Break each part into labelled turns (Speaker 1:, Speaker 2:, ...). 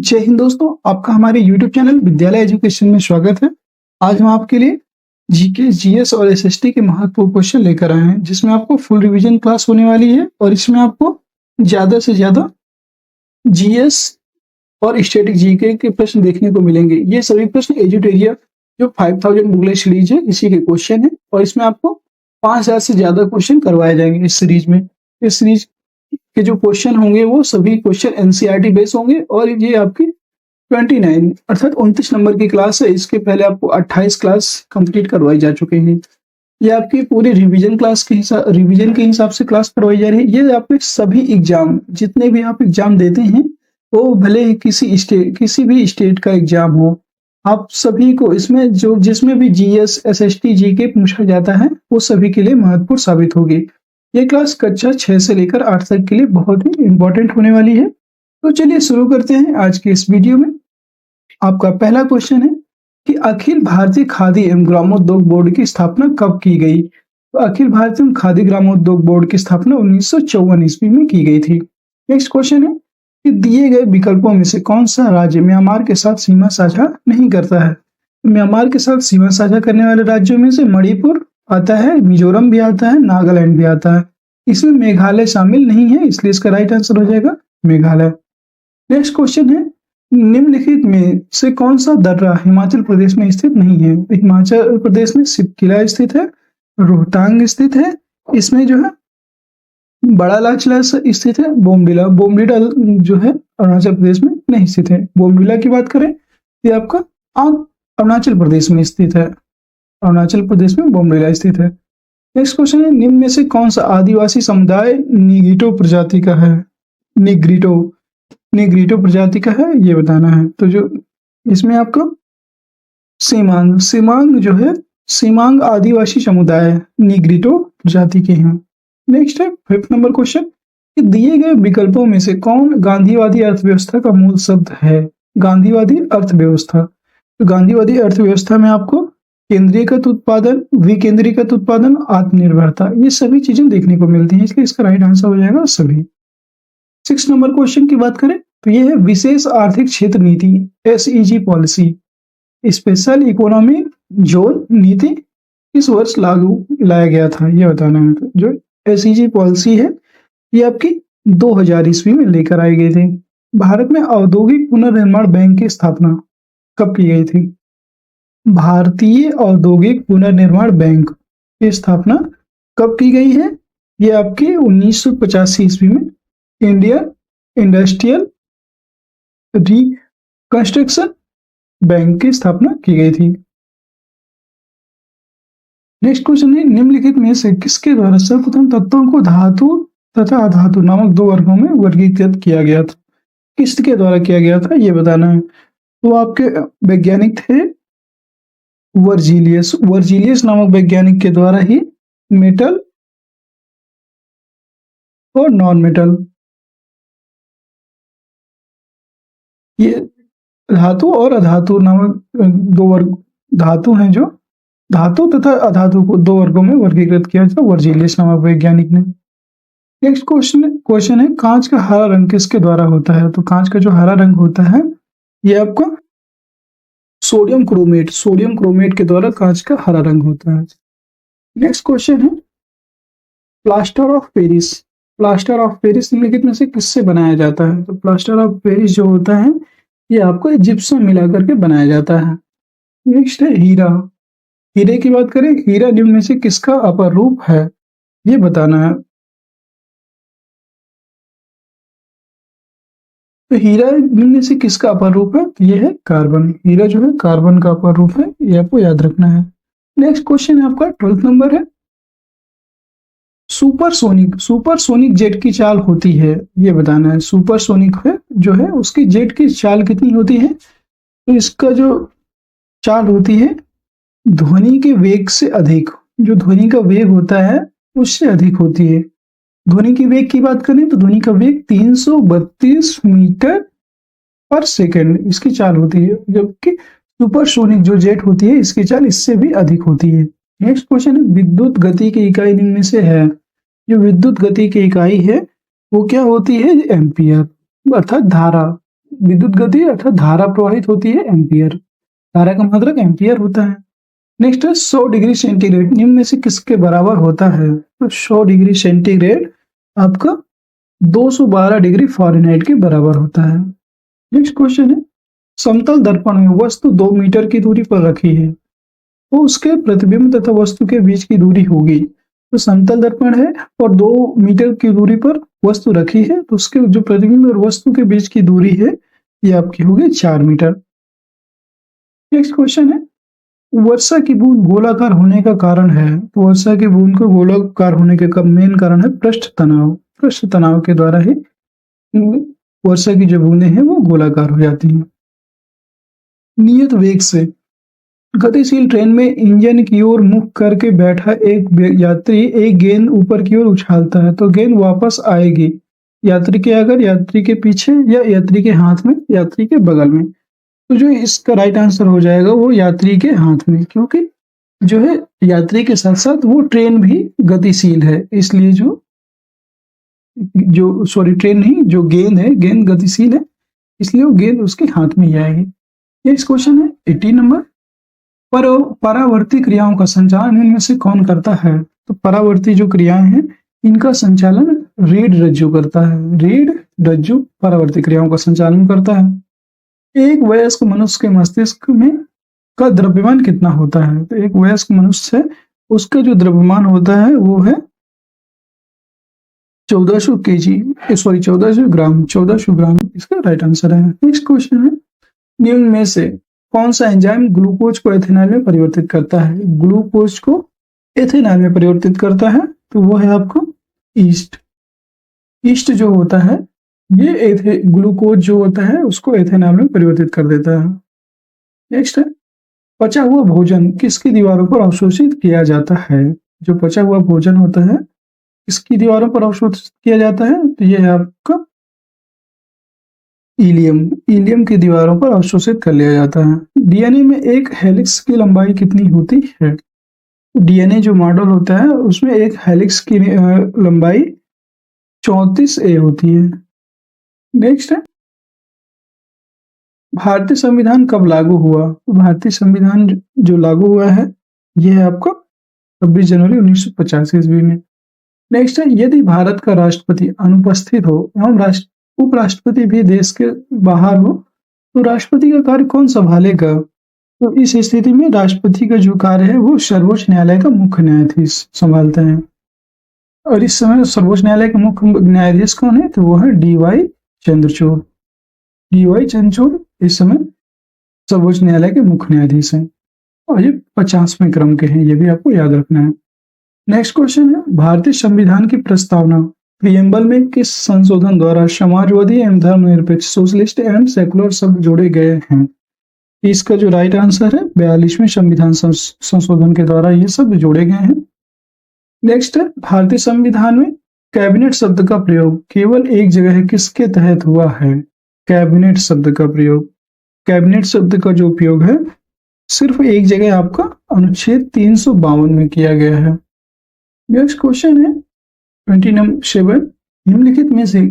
Speaker 1: जय हिंद दोस्तों, आपका हमारे YouTube चैनल विद्यालय एजुकेशन में स्वागत है। आज हम आपके लिए जीके, जीएस और एसएसटी के महत्वपूर्ण क्वेश्चन लेकर आए हैं, जिसमें आपको फुल रिवीजन क्लास होने वाली है और इसमें आपको ज़्यादा से ज़्यादा जीएस और स्टैटिक जीके के प्रश्न देखने को मिलेंगे। ये सभी प्रश्न एजुटेरिया जो 5000 बुकलेट सीरीज है, इसी के क्वेश्चन है और इसमें आपको 5000 से ज़्यादा क्वेश्चन करवाए जाएंगे इस सीरीज में। इस सीरीज के जो क्वेश्चन होंगे वो सभी क्वेश्चन एनसीईआरटी बेस होंगे और ये आपकी 29 अर्थात 29 नंबर की क्लास है। इसके पहले आपको 28 क्लास कंप्लीट करवाई जा चुके हैं। ये आपकी पूरी रिवीजन के हिसाब से क्लास करवाई जा रही है। ये आपके सभी एग्जाम, जितने भी आप एग्जाम देते हैं, वो भले ही किसी भी स्टेट का एग्जाम हो, आप सभी को इसमें जिसमें भी जीएस, एसएसटी, जीके पूछा जाता है, वो सभी के लिए महत्वपूर्ण साबित होगी। ये क्लास कक्षा 6 से लेकर 8 तक के लिए बहुत ही इम्पोर्टेंट होने वाली है। तो चलिए शुरू करते हैं आज के इस वीडियो में। आपका पहला क्वेश्चन है कि अखिल भारतीय खादी एवं ग्रामोद्योग बोर्ड की स्थापना कब की गई? तो अखिल भारतीय खादी ग्रामोद्योग बोर्ड की स्थापना 1954 ईस्वी में की गई थी। नेक्स्ट क्वेश्चन है कि दिए गए विकल्पों में से कौन सा राज्य म्यांमार के साथ सीमा साझा नहीं करता है? म्यांमार के साथ सीमा साझा करने वाले राज्यों में से मणिपुर आता है, मिजोरम भी आता है, नागालैंड भी आता है। इसमें मेघालय शामिल नहीं है, इसलिए इसका राइट आंसर हो जाएगा मेघालय। नेक्स्ट क्वेश्चन है, निम्नलिखित में से कौन सा दर्रा हिमाचल प्रदेश में स्थित नहीं है? हिमाचल प्रदेश में सिपकिला स्थित है, रोहतांग स्थित है, इसमें जो है बड़ा लाचला स्थित है, बोमडिला जो है अरुणाचल प्रदेश में नहीं स्थित है। बोमडिला की बात करें तो ये आपका अरुणाचल प्रदेश में स्थित है। अरुणाचल प्रदेश में बोमडिला स्थित है। नेक्स्ट क्वेश्चन है, निम्न में से कौन सा आदिवासी समुदाय निग्रिटो प्रजाति का है? निग्रिटो प्रजाति का है, ये बताना है। तो जो इसमें आपका सीमांग जो है, सीमांग आदिवासी समुदाय निग्रिटो प्रजाति के हैं। नेक्स्ट है 5th नंबर क्वेश्चन कि दिए गए विकल्पों में से कौन गांधीवादी अर्थव्यवस्था का मूल शब्द है? गांधीवादी अर्थव्यवस्था। तो गांधीवादी अर्थव्यवस्था में आपको केंद्रीकृत उत्पादन, विकेंद्रीकृत उत्पादन, आत्मनिर्भरता, ये सभी चीजें देखने को मिलती हैं, इसलिए इसका राइट आंसर हो जाएगा सभी। 6 नंबर क्वेश्चन की बात करें तो ये है विशेष आर्थिक क्षेत्र नीति, SEG policy, special economic zone नीति इस वर्ष लागू लाया गया था, ये बताना है। तो जो एसईजी पॉलिसी है ये आपकी 2000 ईस्वी में लेकर आई गई थी। भारत में औद्योगिक पुनर्निर्माण बैंक की स्थापना कब की गई थी? भारतीय औद्योगिक पुनर्निर्माण बैंक की स्थापना कब की गई है? ये आपके 1985 ईस्वी में इंडियन इंडस्ट्रियल रिकंस्ट्रक्शन बैंक की स्थापना की गई थी। नेक्स्ट क्वेश्चन है, निम्नलिखित में से किसके द्वारा सर्वप्रथम तत्वों को धातु तथा अधातु नामक 2 वर्गों में वर्गीकृत किया गया था? किसके द्वारा किया गया था, ये बताना है। तो आपके वैज्ञानिक थे वर्जीलियस नामक वैज्ञानिक के द्वारा ही मेटल और नॉन मेटल, ये धातु और अधातु नामक 2 वर्ग धातु हैं, जो धातु तथा अधातु को 2 वर्गों में वर्गीकृत किया था वर्जीलियस नामक वैज्ञानिक ने। नेक्स्ट क्वेश्चन है, कांच का हरा रंग किसके द्वारा होता है? तो कांच का जो हरा रंग होता है ये आपका सोडियम क्रोमेट के द्वारा कांच का हरा रंग होता है। नेक्स्ट क्वेश्चन है, प्लास्टर ऑफ पेरिस निम्नलिखित में से किससे बनाया जाता है? तो प्लास्टर ऑफ पेरिस जो होता है ये आपको जिप्सम मिला करके बनाया जाता है। नेक्स्ट है हीरे की बात करें, हीरा निम्न में से किसका अपर रूप है, ये बताना है। तो हीरा निम्न में से किसका अपर रूप है? तो ये है कार्बन। हीरा जो है कार्बन का अपर रूप है, ये आपको याद रखना है। नेक्स्ट क्वेश्चन है आपका 12th नंबर है, सुपरसोनिक जेट की चाल होती है, ये बताना है। सुपरसोनिक है जो है उसकी जेट की चाल कितनी होती है? तो इसका जो चाल होती है ध्वनि के वेग से अधिक, जो ध्वनि का वेग होता है उससे अधिक होती है। ध्वनि की वेग की बात करें तो ध्वनि का वेग 332 मीटर पर सेकंड इसकी चाल होती है, जबकि सुपरसोनिक जो जेट होती है इसकी चाल इससे भी अधिक होती है। नेक्स्ट क्वेश्चन है, विद्युत गति की इकाई निम्न में से है? जो विद्युत गति की इकाई है वो क्या होती है? एम्पियर, अर्थात धारा। विद्युत गति अर्थात धारा प्रवाहित होती है एम्पियर। धारा का मात्रक एम्पियर होता है। नेक्स्ट है 100 डिग्री सेंटीग्रेड निम्न में से किसके बराबर होता है? तो 100 डिग्री सेंटीग्रेड आपका 212 डिग्री फ़ारेनहाइट के बराबर होता है। नेक्स्ट क्वेश्चन है समतल दर्पण में वस्तु 2 मीटर की दूरी पर रखी है तो उसके प्रतिबिंब तथा वस्तु के बीच की दूरी होगी। तो समतल दर्पण है और 2 मीटर की दूरी पर वस्तु रखी है तो उसके जो प्रतिबिंब और वस्तु के बीच की दूरी है ये आपकी होगी 4 मीटर। नेक्स्ट क्वेश्चन है वर्षा की बूंद गोलाकार होने का कारण है। तो वर्षा की बूंद को गोलाकार होने के मेन कारण है पृष्ठ तनाव। पृष्ठ तनाव के द्वारा ही वर्षा की जो बूंदें हैं वो गोलाकार हो जाती हैं। नियत वेग से गतिशील ट्रेन में इंजन की ओर मुख करके बैठा एक यात्री एक गेंद ऊपर की ओर उछालता है तो गेंद वापस आएगी यात्री के आगे, यात्री के पीछे या यात्री के हाथ में, यात्री के बगल में। तो जो इसका राइट आंसर हो जाएगा वो यात्री के हाथ में, क्योंकि जो है यात्री के साथ साथ वो ट्रेन भी गतिशील है, इसलिए जो सॉरी ट्रेन नहीं, जो गेंद है गेंद गतिशील है इसलिए वो गेंद उसके हाथ में ही आएगी। नेक्स्ट क्वेश्चन है 18 नंबर परावर्ती क्रियाओं का संचालन इनमें से कौन करता है? तो परावर्ती जो क्रियाएं हैं इनका संचालन रीढ़ रज्जु करता है। रीढ़ रज्जु परावर्ती क्रियाओं का संचालन करता है। एक वयस्क मनुष्य के मस्तिष्क में का द्रव्यमान कितना होता है? तो एक वयस्क मनुष्य है उसका जो द्रव्यमान होता है वो है 1400 kg, सॉरी 1400 ग्राम, 1400 ग्राम इसका राइट आंसर है। नेक्स्ट क्वेश्चन है निम्न में से कौन सा एंजाइम ग्लूकोज को एथेनॉल में परिवर्तित करता है? ग्लूकोज को एथेनॉल में परिवर्तित करता है तो वो है आपका ईस्ट। ईस्ट जो होता है ये ग्लूकोज जो होता है उसको एथेनॉल में परिवर्तित कर देता है। नेक्स्ट है पचा हुआ भोजन किसकी दीवारों पर अवशोषित किया जाता है? जो पचा हुआ भोजन होता है किसकी दीवारों पर अवशोषित किया जाता है? तो ये है आपका इलियम की दीवारों पर अवशोषित कर लिया जाता है। डीएनए में एक हेलिक्स की लंबाई कितनी होती है? डीएनए जो मॉडल होता है उसमें एक हेलिक्स की लंबाई 34A होती है। नेक्स्ट है भारतीय संविधान कब लागू हुआ? भारतीय संविधान जो लागू हुआ है यह है आपका 26 जनवरी 1950 ईस्वी में। नेक्स्ट है यदि भारत का राष्ट्रपति अनुपस्थित हो एवं उपराष्ट्रपति भी देश के बाहर हो तो राष्ट्रपति का कार्य कौन संभालेगा? तो इस स्थिति में राष्ट्रपति का जो कार्य है वो सर्वोच्च न्यायालय का मुख्य न्यायाधीश संभालते हैं। और इस समय सर्वोच्च न्यायालय के मुख्य न्यायाधीश कौन है? तो वो है डी.वाई. चंद्रचूड़। डी.वाई. चंद्रचूड़ इस समय सर्वोच्च न्यायालय के मुख्य न्यायाधीश हैं और ये 50वें क्रम के हैं, ये भी आपको याद रखना है। नेक्स्ट क्वेश्चन है भारतीय संविधान की प्रस्तावना प्रियम्बल में किस संशोधन द्वारा समाजवादी एवं धर्मनिरपेक्ष, सोशलिस्ट एवं सेकुलर शब्द जोड़े गए हैं? इसका जो राइट आंसर है 42वें संविधान संशोधन के द्वारा ये शब्द जोड़े गए हैं। नेक्स्ट है भारतीय संविधान में कैबिनेट शब्द का प्रयोग केवल एक जगह किसके तहत हुआ है? कैबिनेट शब्द का प्रयोग, कैबिनेट शब्द का जो उपयोग है सिर्फ एक जगह आपका अनुच्छेद 352 में किया गया है। नेक्स्ट क्वेश्चन है 27 निम्नलिखित में से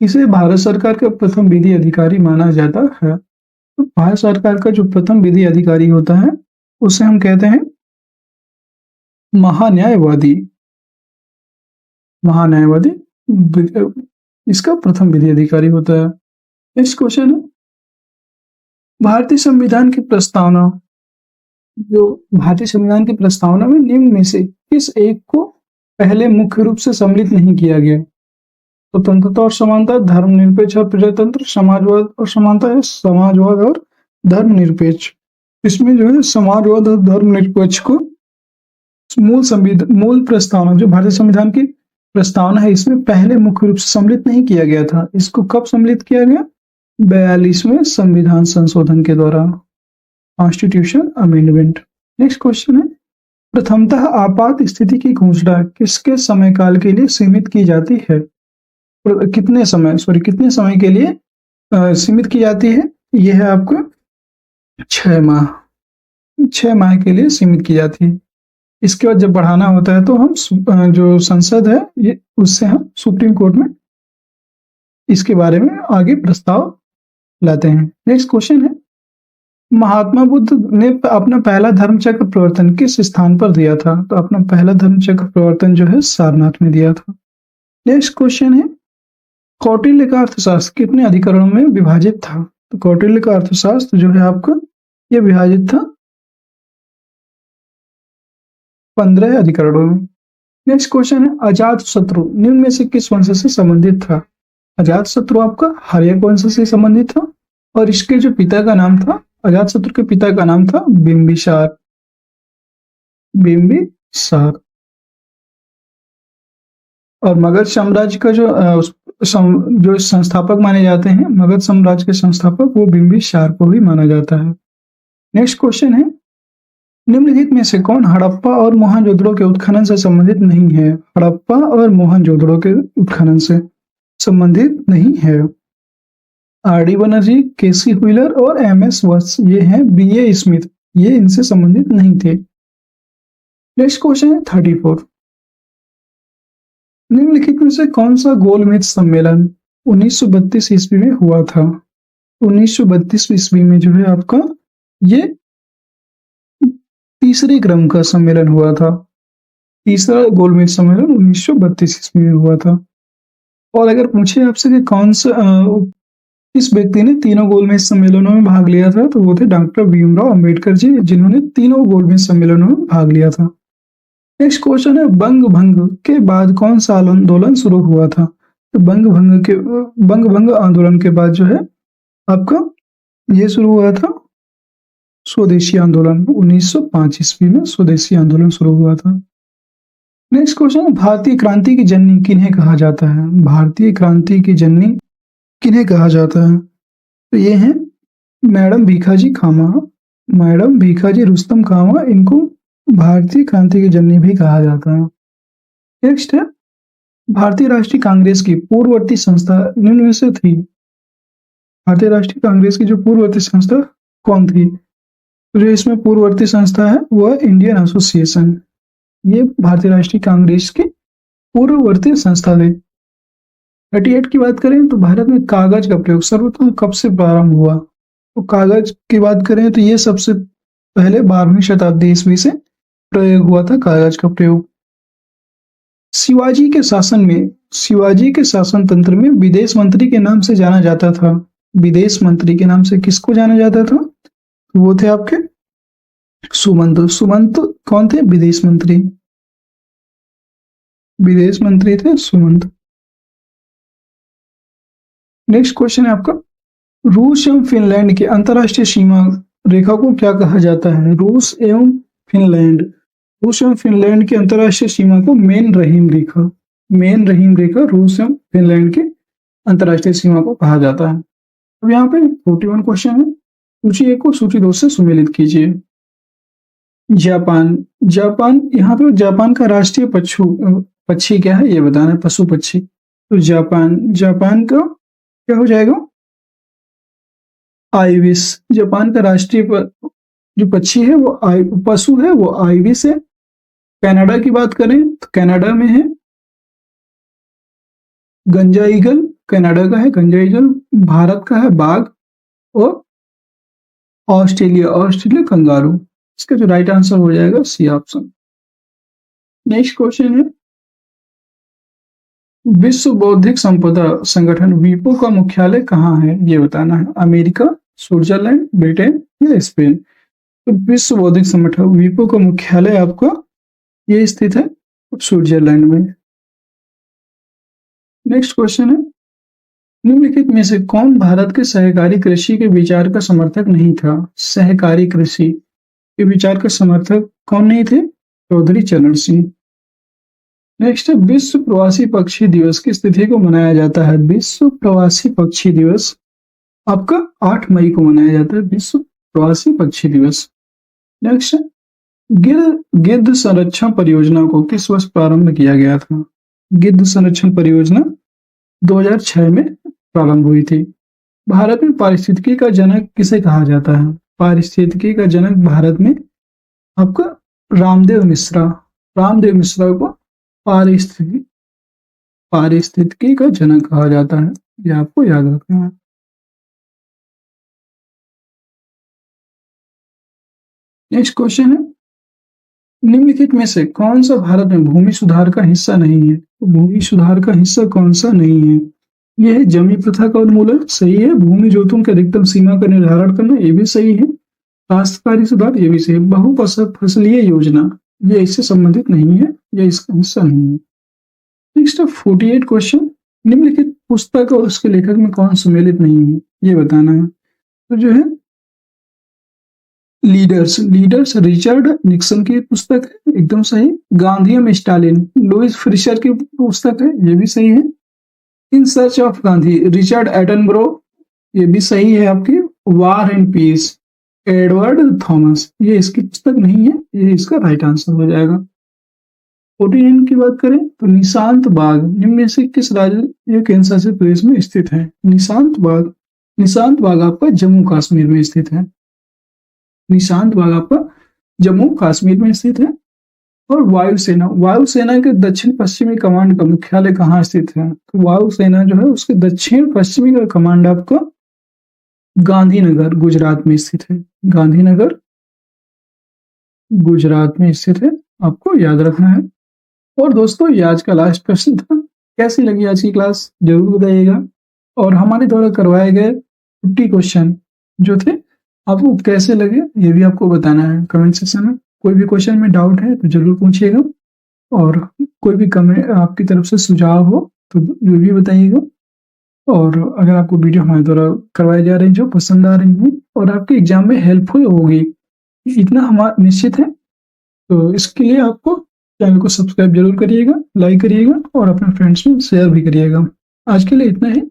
Speaker 1: इसे भारत सरकार का प्रथम विधि अधिकारी माना जाता है? तो भारत सरकार का जो प्रथम विधि अधिकारी होता है उसे हम कहते हैं महान्यायवादी। महान्यायवादी इसका प्रथम विधि अधिकारी होता है। नेक्स्ट क्वेश्चन है भारतीय संविधान की प्रस्तावना, जो भारतीय संविधान की प्रस्तावना में निम्न में से किस एक को पहले मुख्य रूप से सम्मिलित नहीं किया गया? स्वतंत्रता और समानता, धर्मनिरपेक्ष और प्रजातंत्र, समाजवाद और समानता है समाजवाद और धर्मनिरपेक्ष। इसमें जो है समाजवाद और धर्मनिरपेक्ष को मूल प्रस्तावना, जो भारतीय संविधान की प्रस्तावना है इसमें पहले मुख्य रूप से सम्मिलित नहीं किया गया था। इसको कब सम्मिलित किया गया? 42वें संविधान संशोधन के द्वारा, कॉन्स्टिट्यूशन अमेंडमेंट। नेक्स्ट क्वेश्चन है प्रथमतः आपात स्थिति की घोषणा किसके समय काल के लिए सीमित की जाती है? कितने समय के लिए सीमित की जाती है? यह है आपका 6 माह, 6 माह के लिए सीमित की जाती है। इसके बाद जब बढ़ाना होता है तो हम जो संसद है ये उससे हम सुप्रीम कोर्ट में इसके बारे में आगे प्रस्ताव लाते हैं। नेक्स्ट क्वेश्चन है, महात्मा बुद्ध ने अपना पहला धर्म चक्र प्रवर्तन किस स्थान पर दिया था? तो अपना पहला धर्म चक्र प्रवर्तन जो है सारनाथ में दिया था। नेक्स्ट क्वेश्चन है, कौटिल्य का अर्थशास्त्र कितने अधिकरणों में विभाजित था? तो कौटिल्य का अर्थशास्त्र जो है आपका ये विभाजित था 15 अधिकरणों में। नेक्स्ट क्वेश्चन है, अजातशत्रु निम्न में से किस वंश से संबंधित था? अजातशत्रु आपका हर्यक वंश से संबंधित था और इसके जो पिता का नाम था, अजातशत्रु के पिता का नाम था बिंबिसार। बिंबिसार। और मगध साम्राज्य का जो संस्थापक माने जाते हैं, मगध साम्राज्य के संस्थापक, वो बिंबिसार को भी माना जाता है। नेक्स्ट क्वेश्चन है, निम्नलिखित में से कौन हड़प्पा और मोहनजोदड़ो के उत्खनन से संबंधित नहीं है? हड़प्पा और मोहनजोदड़ो के उत्खनन से संबंधित नहीं है। आर.डी. बनर्जी, केसी व्हीलर और एम.एस. वत्स, ये हैं बी.ए. स्मिथ, ये इनसे संबंधित नहीं थे। नेक्स्ट क्वेश्चन है 34, निम्नलिखित में से कौन सा गोलमेज सम्मेलन 1932 ईस्वी में हुआ था? 1932 ईस्वी में जो है आपका ये तीसरे क्रम का सम्मेलन हुआ था। तीसरा गोलमेज सम्मेलन 1932 ईस्वी में हुआ था। और अगर पूछे आपसे कि कौन सा इस व्यक्ति ने तीनों गोलमेज सम्मेलनों में भाग लिया था, तो वो थे डॉक्टर भीमराव अंबेडकर जी, जिन्होंने तीनों गोलमेज सम्मेलनों में भाग लिया था। नेक्स्ट क्वेश्चन है, बंग भंग के बाद कौन सा आंदोलन शुरू हुआ था? तो बंग भंग आंदोलन के बाद जो है आपका ये शुरू हुआ था स्वदेशी आंदोलन। 1905 ईस्वी में स्वदेशी आंदोलन शुरू हुआ था। नेक्स्ट क्वेश्चन है, भारतीय क्रांति की जननी किन्हें कहा जाता है? भारतीय क्रांति की जननी किन्हें कहा जाता है? तो ये हैं मैडम भीखाजी कामा, मैडम भीखाजी रुस्तम कामा, इनको भारतीय क्रांति की जननी भी कहा जाता है। नेक्स्ट है, भारतीय राष्ट्रीय कांग्रेस की पूर्ववर्ती संस्था निम्न में से थी? भारतीय राष्ट्रीय कांग्रेस की जो पूर्ववर्ती संस्था कौन थी? तो जो इसमें पूर्ववर्ती संस्था है वह इंडियन एसोसिएशन, ये भारतीय राष्ट्रीय कांग्रेस की पूर्ववर्ती संस्था थी। 38 की बात करें तो भारत में कागज का प्रयोग सर्वप्रथम कब से प्रारंभ हुआ? तो कागज की बात करें तो ये सबसे पहले 12वीं शताब्दी ईस्वी से प्रयोग हुआ था कागज का प्रयोग। शिवाजी के शासन में, शिवाजी के शासन तंत्र में विदेश मंत्री के नाम से जाना जाता था। विदेश मंत्री के नाम से किसको जाना जाता था? वो थे आपके सुमंत। सुमंत कौन थे? विदेश मंत्री। विदेश मंत्री थे सुमंत। नेक्स्ट क्वेश्चन है आपका, रूस एवं फिनलैंड की अंतरराष्ट्रीय सीमा रेखा को क्या कहा जाता है? रूस एवं फिनलैंड, रूस एवं फिनलैंड की अंतरराष्ट्रीय सीमा को मेन रहीम रेखा, मेन रहीम रेखा रूस एवं फिनलैंड की अंतरराष्ट्रीय सीमा को कहा जाता है। अब यहाँ पे 41 क्वेश्चन है, सूची 1 को सूची 2 से सुमेलित कीजिए। जापान, जापान, यहाँ पे जापान का राष्ट्रीय पक्षी क्या है ये बताना है, पशु पक्षी। तो जापान, जापान का क्या हो जाएगा? आइविस। जापान का राष्ट्रीय जो पक्षी है वो पशु है वो आइविस है। कनाडा की बात करें तो कनाडा में है गंजा ईगल, कनाडा का है गंजा ईगल। भारत का है बाघ। और ऑस्ट्रेलिया, ऑस्ट्रेलिया कंगारू। इसका जो राइट आंसर हो जाएगा सी ऑप्शन। नेक्स्ट क्वेश्चन है, विश्व बौद्धिक संपदा संगठन वीपो का मुख्यालय कहाँ है ये बताना है। अमेरिका, स्विट्जरलैंड, ब्रिटेन या स्पेन? तो विश्व बौद्धिक संगठन वीपो का मुख्यालय आपका ये स्थित है स्विट्जरलैंड में। नेक्स्ट क्वेश्चन है, निम्नलिखित में से कौन भारत के सहकारी कृषि के विचार का समर्थक नहीं था? सहकारी कृषि के विचार का समर्थक कौन नहीं थे? चौधरी चरण सिंह। नेक्स्ट है, विश्व प्रवासी पक्षी दिवस किस तिथि को मनाया जाता है? विश्व प्रवासी पक्षी दिवस आपका 8 मई को मनाया जाता है, विश्व प्रवासी पक्षी दिवस। नेक्स्ट, गिद्ध संरक्षण परियोजना को किस वर्ष प्रारंभ किया गया था? गिद्ध संरक्षण परियोजना 2006 में प्रारंभ हुई थी। भारत में पारिस्थितिकी का जनक किसे कहा जाता है? पारिस्थितिकी का जनक भारत में आपका रामदेव मिश्रा, रामदेव मिश्रा को पारिस्थितिकी का जनक कहा जाता है, ये आपको याद रखना है। नेक्स्ट क्वेश्चन है, निम्नलिखित में से कौन सा भारत में भूमि सुधार का हिस्सा नहीं है? तो भूमि सुधार का हिस्सा कौन सा नहीं है? यह है जमी प्रथा का उन्मूलन, सही है। भूमि जोतों के अधिकतम सीमा का निर्धारण करना, ये भी सही है। काश्तकारी सुधार, ये भी सही है। बहुफसलीय योजना, ये इससे संबंधित नहीं है, ये इसका हिस्सा नहीं है। नेक्स्ट 48 क्वेश्चन, निम्नलिखित पुस्तक और उसके लेखक में कौन सम्मिलित नहीं है, ये बताना है। तो जो है लीडर्स रिचर्ड निक्सन की पुस्तक है, एकदम सही। गांधीयम स्टालिन लुइस फ्रिशर की पुस्तक है, ये भी सही है। In search of Gandhi Richard Attenborough, ये भी सही है आपकी। War and piece Edward Thomas, ये इसकी पुस्तक नहीं है, ये इसका राइट आंसर हो जाएगा। 49 की बात करें तो निशांत बाग निम्न में से किस राज्य केंद्र शासित प्रदेश में स्थित है? निशांत बाग आपका जम्मू कश्मीर में स्थित है। निशांत बाग आपका जम्मू कश्मीर में स्थित है। और वायुसेना के दक्षिण पश्चिमी कमांड का मुख्यालय कहाँ स्थित है? तो वायुसेना जो है उसके दक्षिण पश्चिमी का कमांड आपका गांधीनगर गुजरात में स्थित है। गांधीनगर गुजरात में स्थित है, आपको याद रखना है। और दोस्तों ये आज का लास्ट प्रश्न था। कैसी लगी आज की क्लास जरूर बताइएगा। और हमारे द्वारा करवाए गए 50 क्वेश्चन जो थे आपको कैसे लगे ये भी आपको बताना है कमेंट सेक्शन में। कोई भी क्वेश्चन में डाउट है तो जरूर पूछिएगा। और कोई भी कमेंट आपकी तरफ से सुझाव हो तो ये भी बताइएगा। और अगर आपको वीडियो हमारे द्वारा करवाए जा रहे हैं जो पसंद आ रही है और आपके एग्जाम में हेल्पफुल होगी, इतना हमारा निश्चित है, तो इसके लिए आपको चैनल को सब्सक्राइब जरूर करिएगा, लाइक करिएगा और अपने फ्रेंड्स में शेयर भी करिएगा। आज के लिए इतना ही।